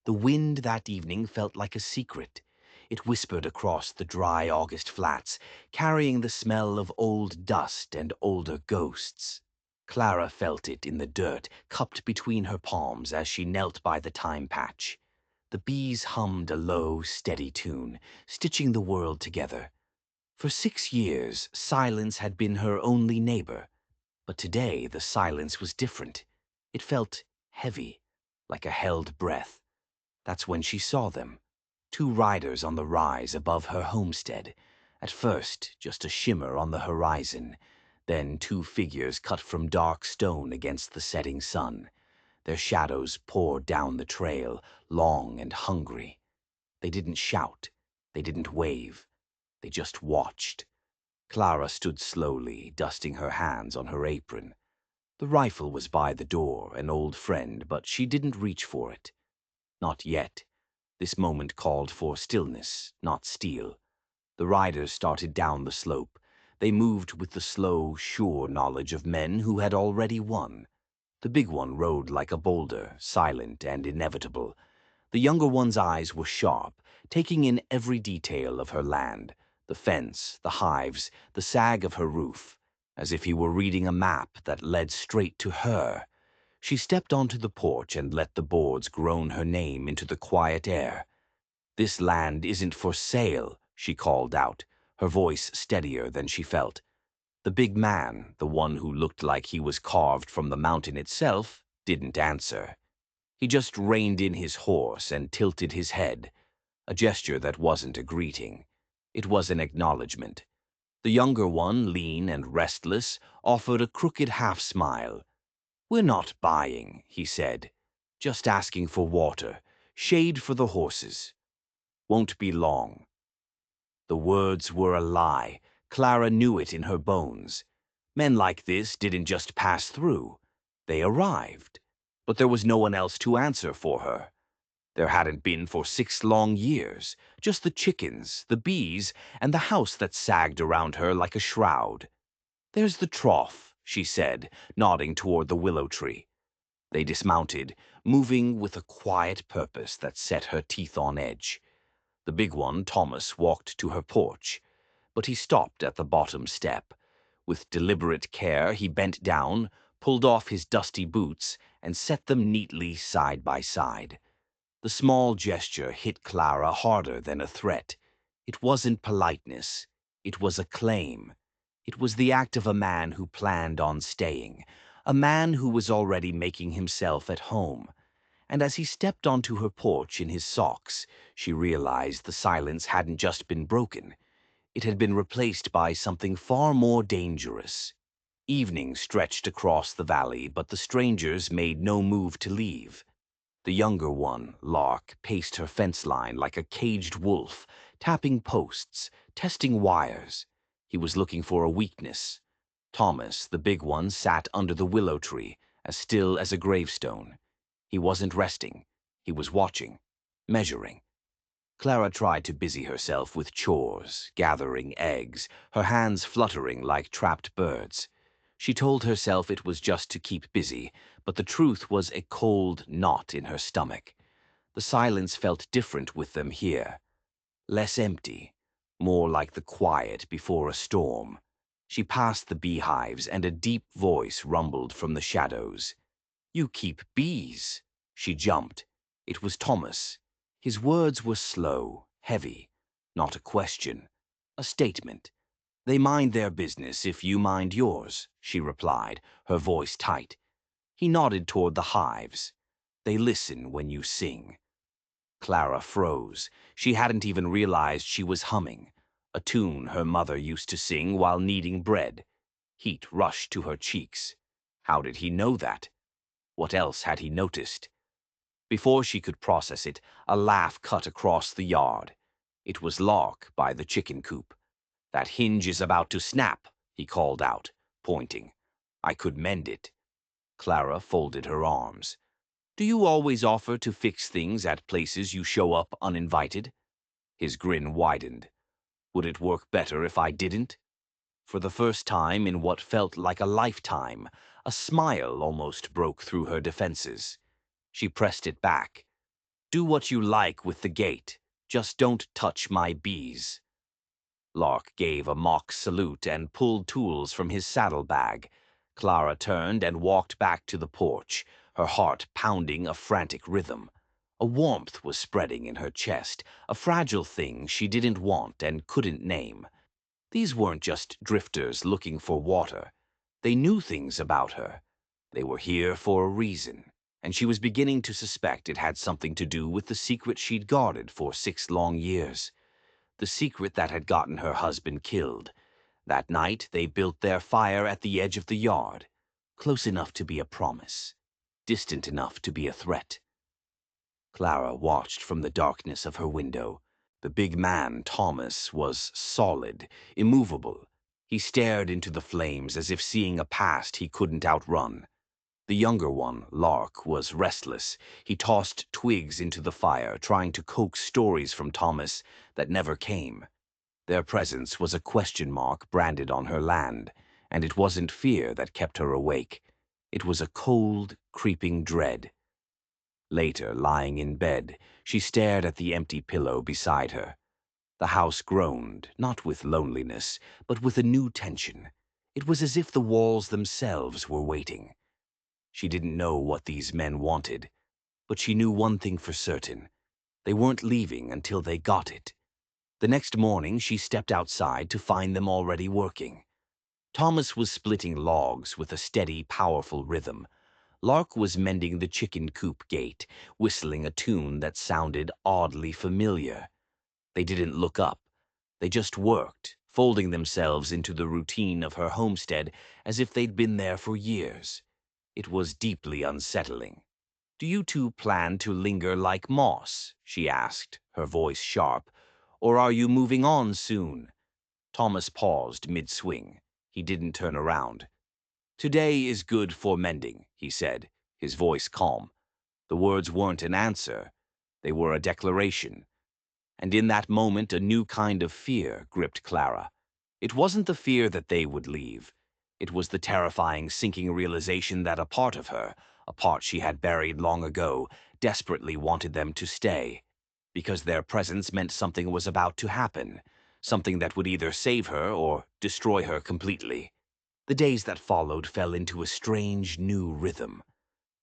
The wind that evening felt like a secret. It whispered across the dry August flats, carrying the smell of old dust and older ghosts. Clara felt it in the dirt, cupped between her palms as she knelt by the time patch. The bees hummed a low, steady tune, stitching the world together. For 6 years, silence had been her only neighbor, but today the silence was different. It felt heavy, like a held breath. That's when she saw them. Two riders on the rise above her homestead. At first, just a shimmer on the horizon. Then two figures cut from dark stone against the setting sun. Their shadows poured down the trail, long and hungry. They didn't shout. They didn't wave. They just watched. Clara stood slowly, dusting her hands on her apron. The rifle was by the door, an old friend, but she didn't reach for it. Not yet. This moment called for stillness, not steel. The riders started down the slope. They moved with the slow, sure knowledge of men who had already won. The big one rode like a boulder, silent and inevitable. The younger one's eyes were sharp, taking in every detail of her land, the fence, the hives, the sag of her roof, as if he were reading a map that led straight to her. She stepped onto the porch and let the boards groan her name into the quiet air. "This land isn't for sale," she called out, her voice steadier than she felt. The big man, the one who looked like he was carved from the mountain itself, didn't answer. He just reined in his horse and tilted his head, a gesture that wasn't a greeting. It was an acknowledgement. The younger one, lean and restless, offered a crooked half-smile. "We're not buying," he said. "Just asking for water, shade for the horses. Won't be long." The words were a lie. Clara knew it in her bones. Men like this didn't just pass through. They arrived. But there was no one else to answer for her. There hadn't been for 6 long years. Just the chickens, the bees, and the house that sagged around her like a shroud. "There's the trough," she said, nodding toward the willow tree. They dismounted, moving with a quiet purpose that set her teeth on edge. The big one, Thomas, walked to her porch, but he stopped at the bottom step. With deliberate care, he bent down, pulled off his dusty boots, and set them neatly side by side. The small gesture hit Clara harder than a threat. It wasn't politeness. It was a claim. It was the act of a man who planned on staying, a man who was already making himself at home. And as he stepped onto her porch in his socks, she realized the silence hadn't just been broken. It had been replaced by something far more dangerous. Evening stretched across the valley, but the strangers made no move to leave. The younger one, Lark, paced her fence line like a caged wolf, tapping posts, testing wires. He was looking for a weakness. Thomas, the big one, sat under the willow tree, as still as a gravestone. He wasn't resting. He was watching, measuring. Clara tried to busy herself with chores, gathering eggs, her hands fluttering like trapped birds. She told herself it was just to keep busy, but the truth was a cold knot in her stomach. The silence felt different with them here. Less empty, more like the quiet before a storm. She passed the beehives, and a deep voice rumbled from the shadows. "You keep bees." She jumped. It was Thomas. His words were slow, heavy. Not a question. A statement. "They mind their business if you mind yours," she replied, her voice tight. He nodded toward the hives. "They listen when you sing." Clara froze. She hadn't even realized she was humming. A tune her mother used to sing while kneading bread. Heat rushed to her cheeks. How did he know that? What else had he noticed? Before she could process it, a laugh cut across the yard. It was Lark by the chicken coop. "That hinge is about to snap," he called out, pointing. "I could mend it." Clara folded her arms. "Do you always offer to fix things at places you show up uninvited?" His grin widened. "Would it work better if I didn't?" For the first time in what felt like a lifetime, a smile almost broke through her defenses. She pressed it back. Do what you like with the gate. Just don't touch my bees." Lark gave a mock salute and pulled tools from his saddlebag. Clara turned and walked back to the porch, her heart pounding a frantic rhythm. A warmth was spreading in her chest, a fragile thing she didn't want and couldn't name. These weren't just drifters looking for water. They knew things about her. They were here for a reason, and she was beginning to suspect it had something to do with the secret she'd guarded for 6 long years. The secret that had gotten her husband killed. That night, they built their fire at the edge of the yard, close enough to be a promise, distant enough to be a threat. Clara watched from the darkness of her window. The big man, Thomas, was solid, immovable. He stared into the flames as if seeing a past he couldn't outrun. The younger one, Lark, was restless. He tossed twigs into the fire, trying to coax stories from Thomas that never came. Their presence was a question mark branded on her land, and it wasn't fear that kept her awake. It was a cold, creeping dread. Later, lying in bed, she stared at the empty pillow beside her. The house groaned, not with loneliness, but with a new tension. It was as if the walls themselves were waiting. She didn't know what these men wanted, but she knew one thing for certain. They weren't leaving until they got it. The next morning, she stepped outside to find them already working. Thomas was splitting logs with a steady, powerful rhythm. Lark was mending the chicken coop gate, whistling a tune that sounded oddly familiar. They didn't look up. They just worked, folding themselves into the routine of her homestead as if they'd been there for years. It was deeply unsettling. "Do you two plan to linger like moss?" she asked, her voice sharp. "Or are you moving on soon?" Thomas paused mid-swing. He didn't turn around. "Today is good for mending," he said, his voice calm. The words weren't an answer. They were a declaration. And in that moment, a new kind of fear gripped Clara. It wasn't the fear that they would leave. It was the terrifying, sinking realization that a part of her, a part she had buried long ago, desperately wanted them to stay. Because their presence meant something was about to happen, something that would either save her or destroy her completely. The days that followed fell into a strange, new rhythm.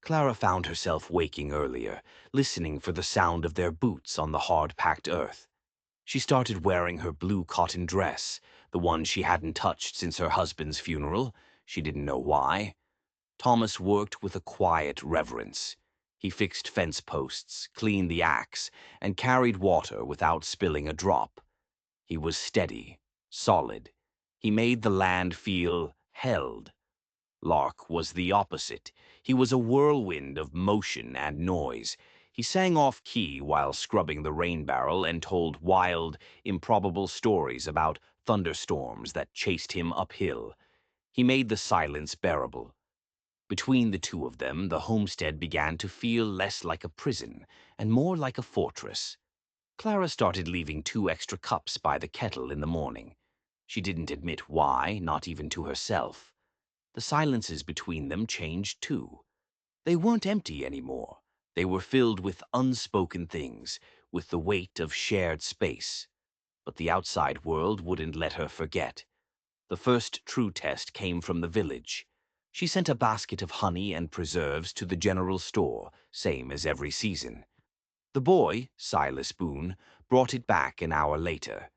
Clara found herself waking earlier, listening for the sound of their boots on the hard-packed earth. She started wearing her blue cotton dress, the one she hadn't touched since her husband's funeral. She didn't know why. Thomas worked with a quiet reverence. He fixed fence posts, cleaned the axe, and carried water without spilling a drop. He was steady, solid. He made the land feel held. Lark was the opposite. He was a whirlwind of motion and noise. He sang off key while scrubbing the rain barrel and told wild, improbable stories about thunderstorms that chased him uphill. He made the silence bearable. Between the two of them, the homestead began to feel less like a prison and more like a fortress. Clara started leaving 2 extra cups by the kettle in the morning. She didn't admit why, not even to herself. The silences between them changed too. They weren't empty anymore. They were filled with unspoken things, with the weight of shared space. But the outside world wouldn't let her forget. The first true test came from the village. She sent a basket of honey and preserves to the general store, same as every season. The boy, Silas Boone, brought it back an hour later.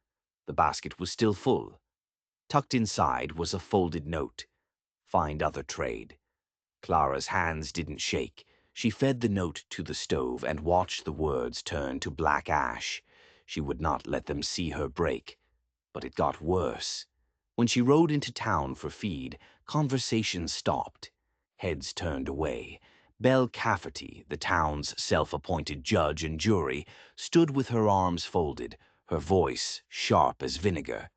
The basket was still full. Tucked inside was a folded note. "Find other trade." Clara's hands didn't shake. She fed the note to the stove and watched the words turn to black ash. She would not let them see her break. But it got worse. When she rode into town for feed, conversation stopped. Heads turned away. Belle Cafferty, the town's self-appointed judge and jury, stood with her arms folded, her voice sharp as vinegar.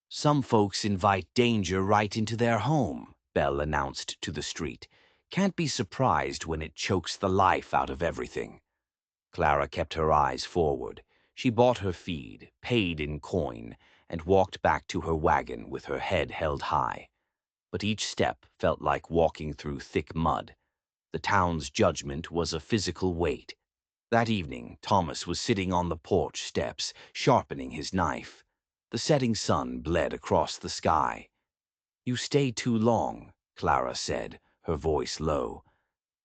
"Some folks invite danger right into their home," Belle announced to the street. "Can't be surprised when it chokes the life out of everything." Clara kept her eyes forward. She bought her feed, paid in coin, and walked back to her wagon with her head held high. But each step felt like walking through thick mud. The town's judgment was a physical weight. That evening, Thomas was sitting on the porch steps, sharpening his knife. The setting sun bled across the sky. "You stay too long," Clara said, her voice low.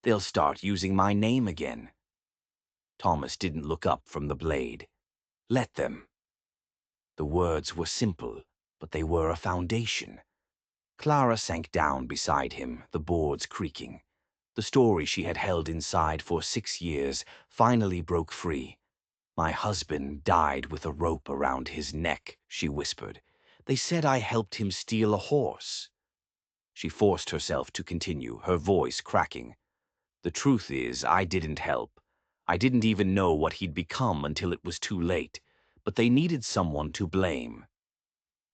"They'll start using my name again." Thomas didn't look up from the blade. "Let them." The words were simple, but they were a foundation. Clara sank down beside him, the boards creaking. The story she had held inside for 6 years finally broke free. "My husband died with a rope around his neck," she whispered. "They said I helped him steal a horse." She forced herself to continue, her voice cracking. "The truth is, I didn't help. I didn't even know what he'd become until it was too late. But they needed someone to blame."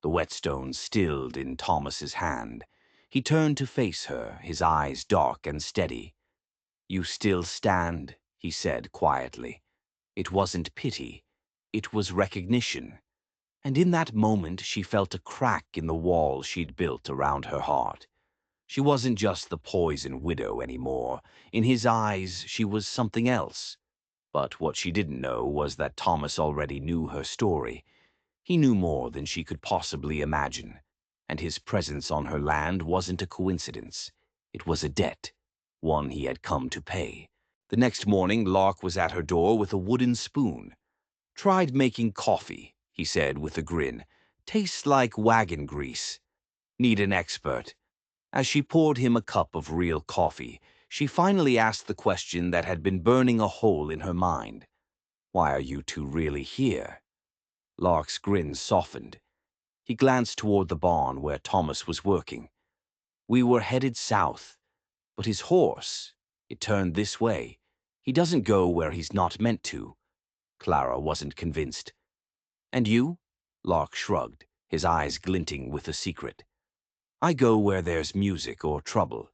The whetstone stilled in Thomas's hand. He turned to face her, his eyes dark and steady. "You still stand," he said quietly. It wasn't pity. It was recognition. And in that moment she felt a crack in the wall she'd built around her heart. She wasn't just the poison widow anymore. In his eyes, she was something else. But what she didn't know was that Thomas already knew her story. He knew more than she could possibly imagine. And his presence on her land wasn't a coincidence. It was a debt, one he had come to pay. The next morning, Lark was at her door with a wooden spoon. "Tried making coffee," he said with a grin. "Tastes like wagon grease. Need an expert." As she poured him a cup of real coffee, she finally asked the question that had been burning a hole in her mind. "Why are you two really here?" Lark's grin softened. He glanced toward the barn where Thomas was working. "We were headed south, but his horse, it turned this way. He doesn't go where he's not meant to." Clara wasn't convinced. "And you?" Lark shrugged, his eyes glinting with a secret. "I go where there's music or trouble.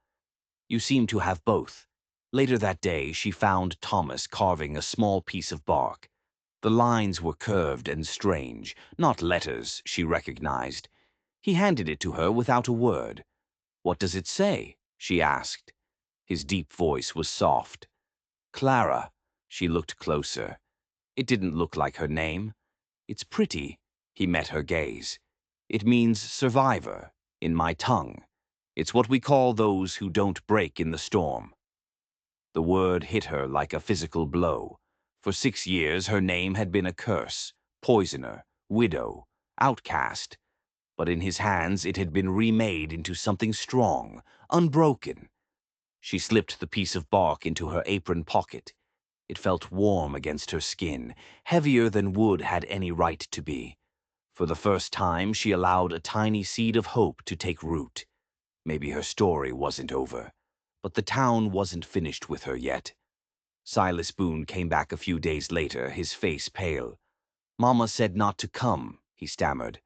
You seem to have both." Later that day, she found Thomas carving a small piece of bark. The lines were curved and strange, not letters, she recognized. He handed it to her without a word. "What does it say?" she asked. His deep voice was soft. "Clara." She looked closer. It didn't look like her name. "It's pretty." He met her gaze. "It means survivor, in my tongue. It's what we call those who don't break in the storm." The word hit her like a physical blow. For 6 years her name had been a curse, poisoner, widow, outcast. But in his hands it had been remade into something strong, unbroken. She slipped the piece of bark into her apron pocket. It felt warm against her skin, heavier than wood had any right to be. For the first time, she allowed a tiny seed of hope to take root. Maybe her story wasn't over, but the town wasn't finished with her yet. Silas Boone came back a few days later, his face pale. "Mama said not to come," he stammered.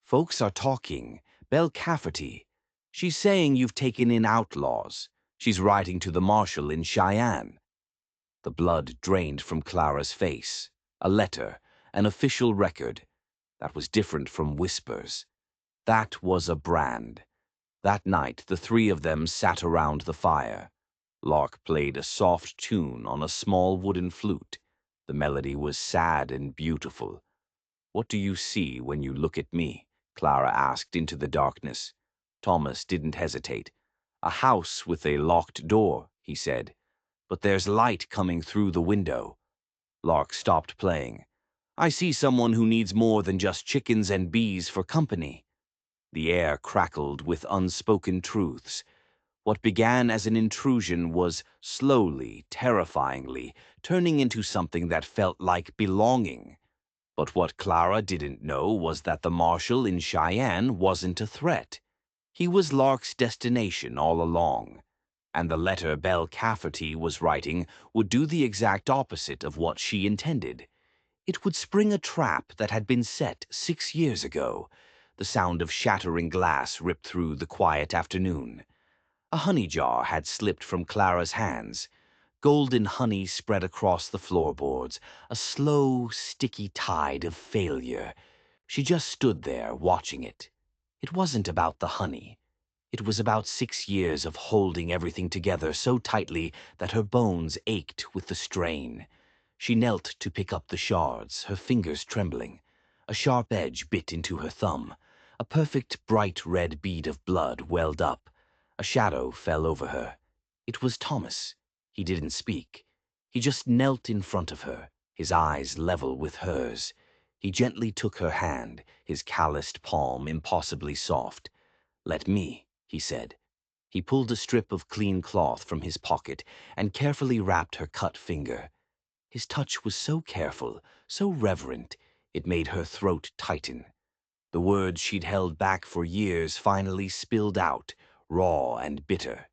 "Folks are talking. Belle Cafferty. She's saying you've taken in outlaws. She's writing to the marshal in Cheyenne." The blood drained from Clara's face. A letter, an official record. That was different from whispers. That was a brand. That night, the three of them sat around the fire. Lark played a soft tune on a small wooden flute. The melody was sad and beautiful. "What do you see when you look at me?" Clara asked into the darkness. Thomas didn't hesitate. "A house with a locked door," he said. "But there's light coming through the window." Lark stopped playing. "I see someone who needs more than just chickens and bees for company." The air crackled with unspoken truths. What began as an intrusion was slowly, terrifyingly, turning into something that felt like belonging. But what Clara didn't know was that the marshal in Cheyenne wasn't a threat. He was Lark's destination all along. And the letter Belle Cafferty was writing would do the exact opposite of what she intended. It would spring a trap that had been set 6 years ago. The sound of shattering glass ripped through the quiet afternoon. A honey jar had slipped from Clara's hands. Golden honey spread across the floorboards, a slow, sticky tide of failure. She just stood there, watching it. It wasn't about the honey. It was about 6 years of holding everything together so tightly that her bones ached with the strain. She knelt to pick up the shards, her fingers trembling. A sharp edge bit into her thumb. A perfect bright red bead of blood welled up. A shadow fell over her. It was Thomas. He didn't speak. He just knelt in front of her, his eyes level with hers. He gently took her hand, his calloused palm impossibly soft. "Let me," he said. He pulled a strip of clean cloth from his pocket and carefully wrapped her cut finger. His touch was so careful, so reverent, it made her throat tighten. The words she'd held back for years finally spilled out, raw and bitter.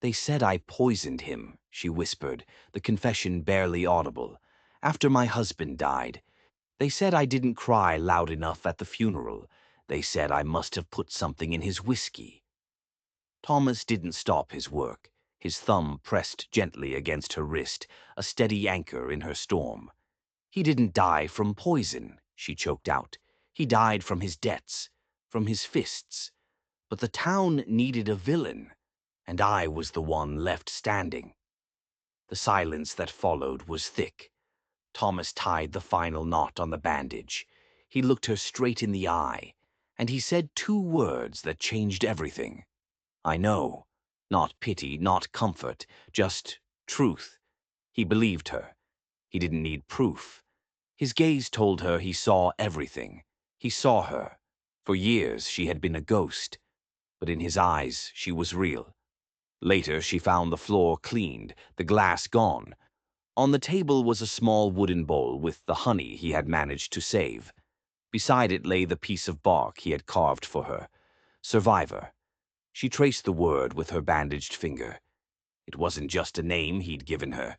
"They said I poisoned him," she whispered, the confession barely audible. "After my husband died. They said I didn't cry loud enough at the funeral. They said I must have put something in his whiskey." Thomas didn't stop his work. His thumb pressed gently against her wrist, a steady anchor in her storm. "He didn't die from poison," she choked out. "He died from his debts, from his fists. But the town needed a villain, and I was the one left standing." The silence that followed was thick. Thomas tied the final knot on the bandage. He looked her straight in the eye, and he said two words that changed everything. "I know." Not pity, not comfort, just truth. He believed her. He didn't need proof. His gaze told her he saw everything. He saw her. For years she had been a ghost, but in his eyes she was real. Later she found the floor cleaned, the glass gone. On the table was a small wooden bowl with the honey he had managed to save. Beside it lay the piece of bark he had carved for her. Survivor. She traced the word with her bandaged finger. It wasn't just a name he'd given her.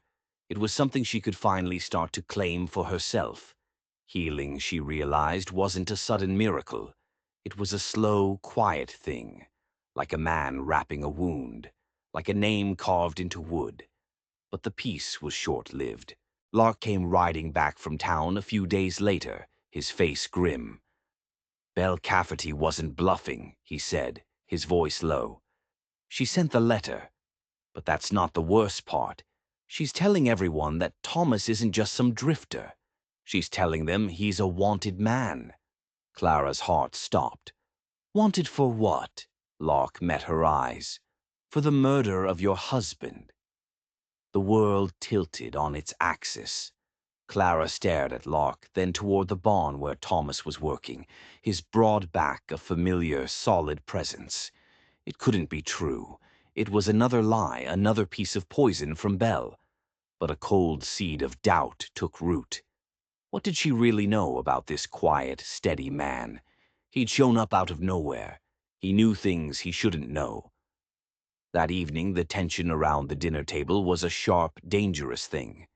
It was something she could finally start to claim for herself. Healing, she realized, wasn't a sudden miracle. It was a slow, quiet thing, like a man wrapping a wound, like a name carved into wood. But the peace was short-lived. Lark came riding back from town a few days later, his face grim. "Belle Cafferty wasn't bluffing," he said, his voice low. "She sent the letter. But that's not the worst part. She's telling everyone that Thomas isn't just some drifter. She's telling them he's a wanted man." Clara's heart stopped. "Wanted for what?" Lark met her eyes. "For the murder of your husband." The world tilted on its axis. Clara stared at Lark, then toward the barn where Thomas was working, his broad back a familiar, solid presence. It couldn't be true. It was another lie, another piece of poison from Belle. But a cold seed of doubt took root. What did she really know about this quiet, steady man? He'd shown up out of nowhere. He knew things he shouldn't know. That evening, the tension around the dinner table was a sharp, dangerous thing.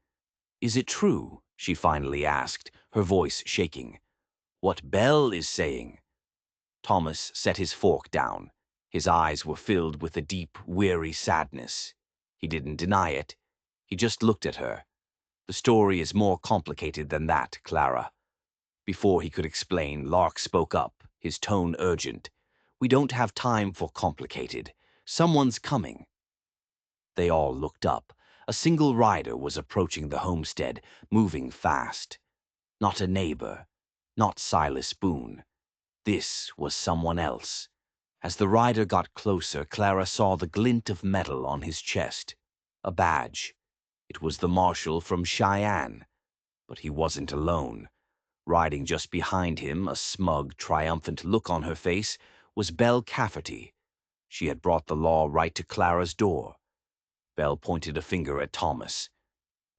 "Is it true?" she finally asked, her voice shaking. "What Belle is saying?" Thomas set his fork down. His eyes were filled with a deep, weary sadness. He didn't deny it. He just looked at her. "The story is more complicated than that, Clara." Before he could explain, Lark spoke up, his tone urgent. "We don't have time for complicated. Someone's coming." They all looked up. A single rider was approaching the homestead, moving fast. Not a neighbor, not Silas Boone. This was someone else. As the rider got closer, Clara saw the glint of metal on his chest. A badge. It was the marshal from Cheyenne. But he wasn't alone. Riding just behind him, a smug, triumphant look on her face, was Belle Cafferty. She had brought the law right to Clara's door. Belle pointed a finger at Thomas.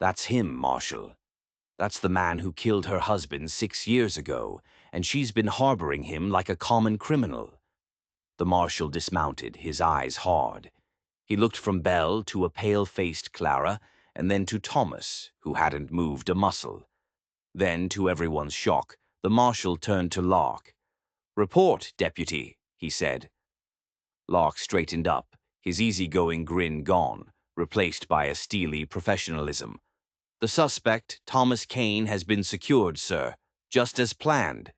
"That's him, Marshal. That's the man who killed her husband 6 years ago, and she's been harboring him like a common criminal." The marshal dismounted, his eyes hard. He looked from Belle to a pale-faced Clara, and then to Thomas, who hadn't moved a muscle. Then, to everyone's shock, the marshal turned to Lark. "Report, deputy," he said. Lark straightened up, his easygoing grin gone, replaced by a steely professionalism. "The suspect, Thomas Kane, has been secured, sir, just as planned."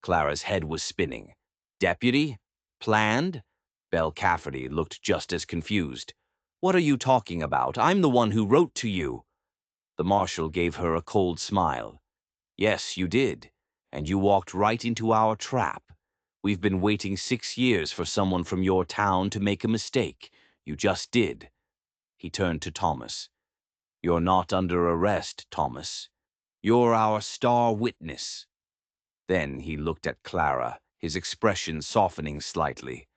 Clara's head was spinning. "Deputy? Planned?" Belle Cafferty looked just as confused. "What are you talking about? I'm the one who wrote to you." The marshal gave her a cold smile. Yes, you did, and you walked right into our trap. We've been waiting 6 years for someone from your town to make a mistake. You just did. He turned to Thomas. You're not under arrest, Thomas. You're our star witness. Then he looked at Clara, his expression softening slightly.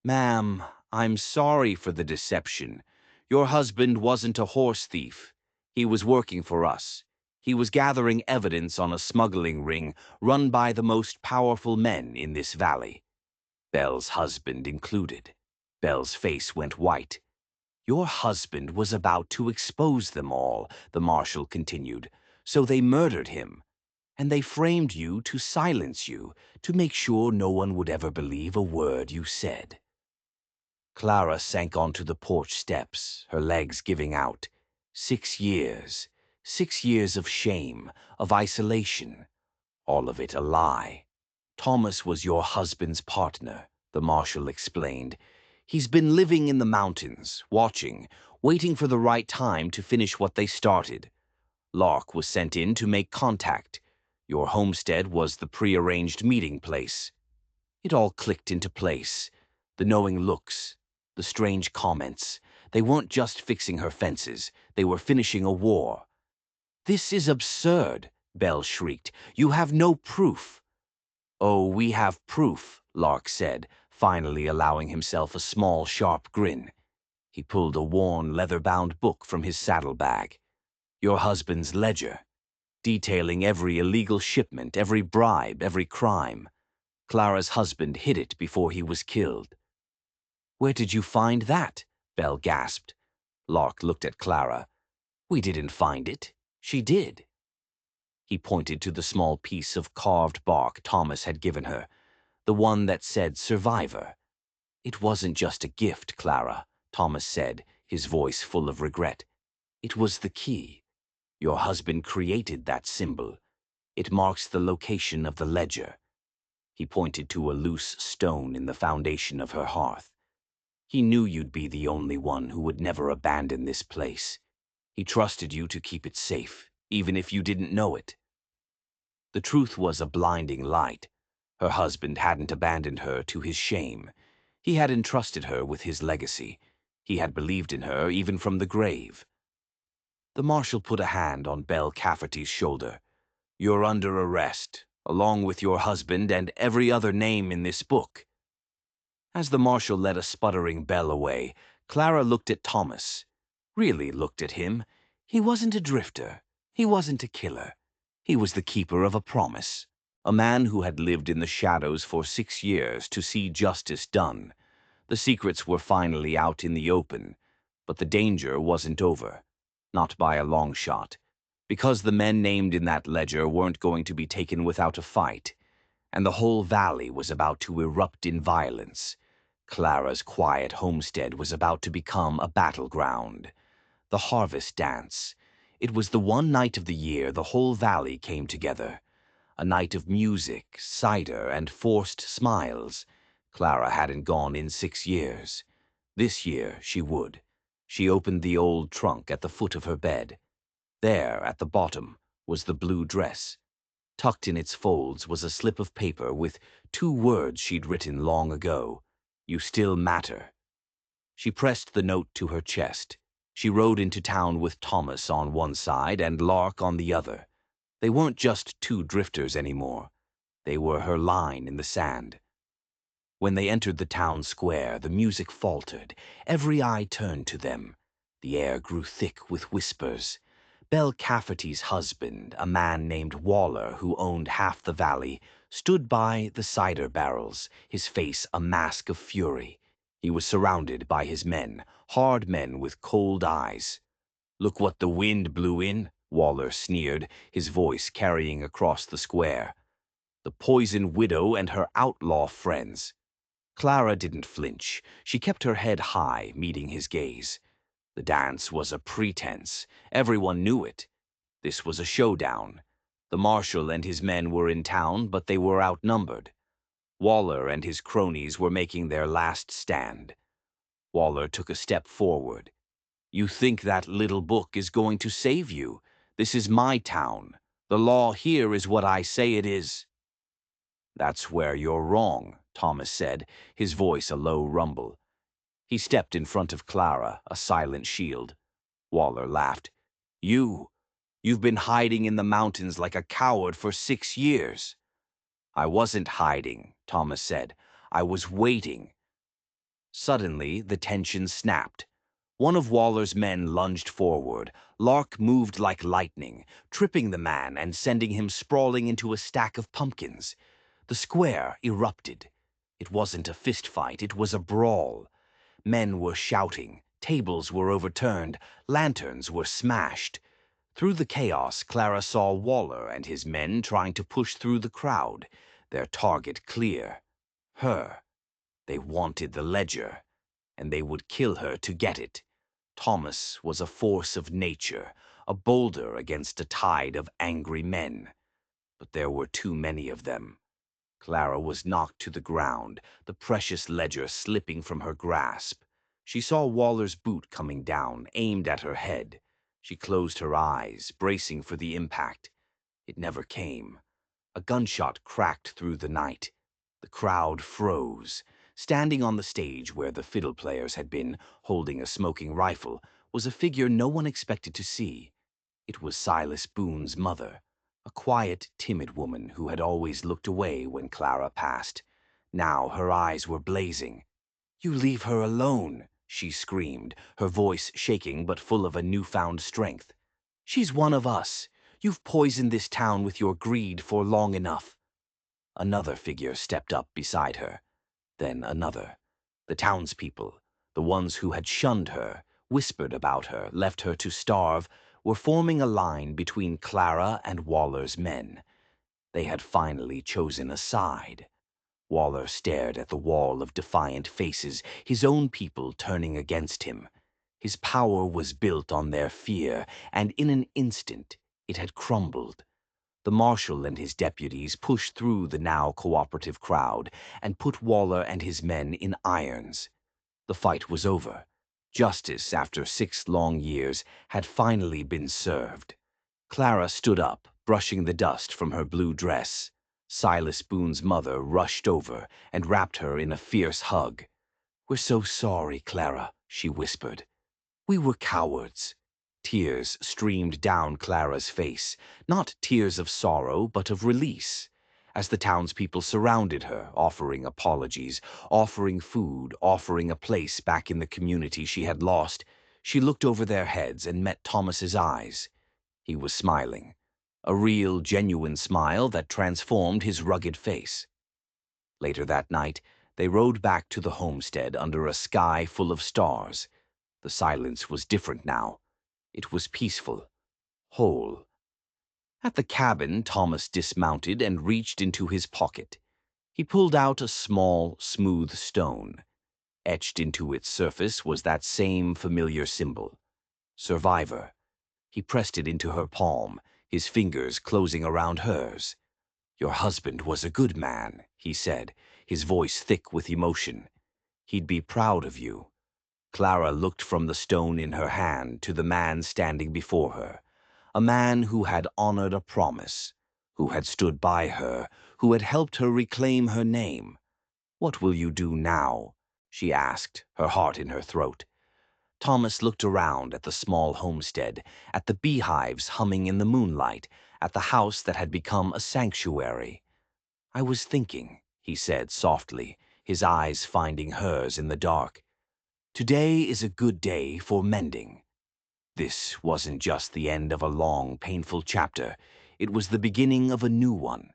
Ma'am, I'm sorry for the deception. Your husband wasn't a horse thief. He was working for us. He was gathering evidence on a smuggling ring run by the most powerful men in this valley. Belle's husband included. Belle's face went white. Your husband was about to expose them all, the marshal continued, so they murdered him. And they framed you to silence you, to make sure no one would ever believe a word you said. Clara sank onto the porch steps, her legs giving out. 6 years. 6 years of shame, of isolation. All of it a lie. Thomas was your husband's partner, the marshal explained. He's been living in the mountains, watching, waiting for the right time to finish what they started. Lark was sent in to make contact. Your homestead was the prearranged meeting place. It all clicked into place. The knowing looks, the strange comments. They weren't just fixing her fences. They were finishing a war. This is absurd, Belle shrieked. You have no proof. Oh, we have proof, Lark said, finally allowing himself a small, sharp grin. He pulled a worn, leather-bound book from his saddlebag. Your husband's ledger, detailing every illegal shipment, every bribe, every crime. Clara's husband hid it before he was killed. Where did you find that? Belle gasped. Lark looked at Clara. We didn't find it. She did. He pointed to the small piece of carved bark Thomas had given her, the one that said survivor. It wasn't just a gift, Clara, Thomas said, his voice full of regret. It was the key. Your husband created that symbol. It marks the location of the ledger. He pointed to a loose stone in the foundation of her hearth. He knew you'd be the only one who would never abandon this place. He trusted you to keep it safe, even if you didn't know it. The truth was a blinding light. Her husband hadn't abandoned her to his shame. He had entrusted her with his legacy. He had believed in her even from the grave. The marshal put a hand on Belle Cafferty's shoulder. You're under arrest, along with your husband and every other name in this book. As the marshal led a sputtering Belle away, Clara looked at Thomas. Really looked at him. He wasn't a drifter. He wasn't a killer. He was the keeper of a promise. A man who had lived in the shadows for 6 years to see justice done. The secrets were finally out in the open, but the danger wasn't over. Not by a long shot. Because the men named in that ledger weren't going to be taken without a fight, and the whole valley was about to erupt in violence. Clara's quiet homestead was about to become a battleground. The harvest dance. It was the one night of the year the whole valley came together. A night of music, cider, and forced smiles. Clara hadn't gone in 6 years. This year she would. She opened the old trunk at the foot of her bed. There, at the bottom, was the blue dress. Tucked in its folds was a slip of paper with 2 words she'd written long ago. You still matter. She pressed the note to her chest. She rode into town with Thomas on one side and Lark on the other. They weren't just 2 drifters anymore. They were her line in the sand. When they entered the town square, the music faltered. Every eye turned to them. The air grew thick with whispers. Belle Cafferty's husband, a man named Waller who owned half the valley, stood by the cider barrels, his face a mask of fury. He was surrounded by his men, hard men with cold eyes. Look what the wind blew in, Waller sneered, his voice carrying across the square. The poison widow and her outlaw friends. Clara didn't flinch. She kept her head high, meeting his gaze. The dance was a pretense. Everyone knew it. This was a showdown. The marshal and his men were in town, but they were outnumbered. Waller and his cronies were making their last stand. Waller took a step forward. You think that little book is going to save you? This is my town. The law here is what I say it is." "That's where you're wrong," Thomas said, his voice a low rumble. He stepped in front of Clara, a silent shield. Waller laughed. You've been hiding in the mountains like a coward for 6 years." "I wasn't hiding," Thomas said. "I was waiting." Suddenly, the tension snapped. One of Waller's men lunged forward. Lark moved like lightning, tripping the man and sending him sprawling into a stack of pumpkins. The square erupted. It wasn't a fist fight, it was a brawl. Men were shouting, tables were overturned, lanterns were smashed. Through the chaos, Clara saw Waller and his men trying to push through the crowd, their target clear. Her. They wanted the ledger, and they would kill her to get it. Thomas was a force of nature, a boulder against a tide of angry men. But there were too many of them. Clara was knocked to the ground, the precious ledger slipping from her grasp. She saw Waller's boot coming down, aimed at her head. She closed her eyes, bracing for the impact. It never came. A gunshot cracked through the night. The crowd froze. Standing on the stage where the fiddle players had been, holding a smoking rifle, was a figure no one expected to see. It was Silas Boone's mother, a quiet, timid woman who had always looked away when Clara passed. Now her eyes were blazing. "You leave her alone," she screamed, her voice shaking but full of a newfound strength. "She's one of us. You've poisoned this town with your greed for long enough." Another figure stepped up beside her. Then another. The townspeople, the ones who had shunned her, whispered about her, left her to starve, were forming a line between Clara and Waller's men. They had finally chosen a side. Waller stared at the wall of defiant faces, his own people turning against him. His power was built on their fear, and in an instant it had crumbled. The marshal and his deputies pushed through the now cooperative crowd and put Waller and his men in irons. The fight was over. Justice, after 6 long years, had finally been served. Clara stood up, brushing the dust from her blue dress. Silas Boone's mother rushed over and wrapped her in a fierce hug. "We're so sorry, Clara," she whispered. "We were cowards." Tears streamed down Clara's face, not tears of sorrow, but of release. As the townspeople surrounded her, offering apologies, offering food, offering a place back in the community she had lost, she looked over their heads and met Thomas's eyes. He was smiling, a real, genuine smile that transformed his rugged face. Later that night, they rode back to the homestead under a sky full of stars. The silence was different now. It was peaceful, whole. At the cabin, Thomas dismounted and reached into his pocket. He pulled out a small, smooth stone. Etched into its surface was that same familiar symbol, Survivor. He pressed it into her palm, his fingers closing around hers. "Your husband was a good man," he said, his voice thick with emotion. "He'd be proud of you." Clara looked from the stone in her hand to the man standing before her, a man who had honored a promise, who had stood by her, who had helped her reclaim her name. "What will you do now?" she asked, her heart in her throat. Thomas looked around at the small homestead, at the beehives humming in the moonlight, at the house that had become a sanctuary. "I was thinking," he said softly, his eyes finding hers in the dark. "Today is a good day for mending." This wasn't just the end of a long, painful chapter. It was the beginning of a new one.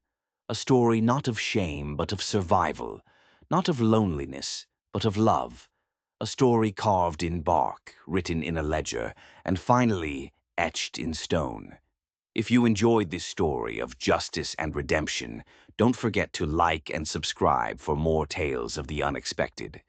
A story not of shame, but of survival. Not of loneliness, but of love. A story carved in bark, written in a ledger, and finally etched in stone. If you enjoyed this story of justice and redemption, don't forget to like and subscribe for more tales of the unexpected.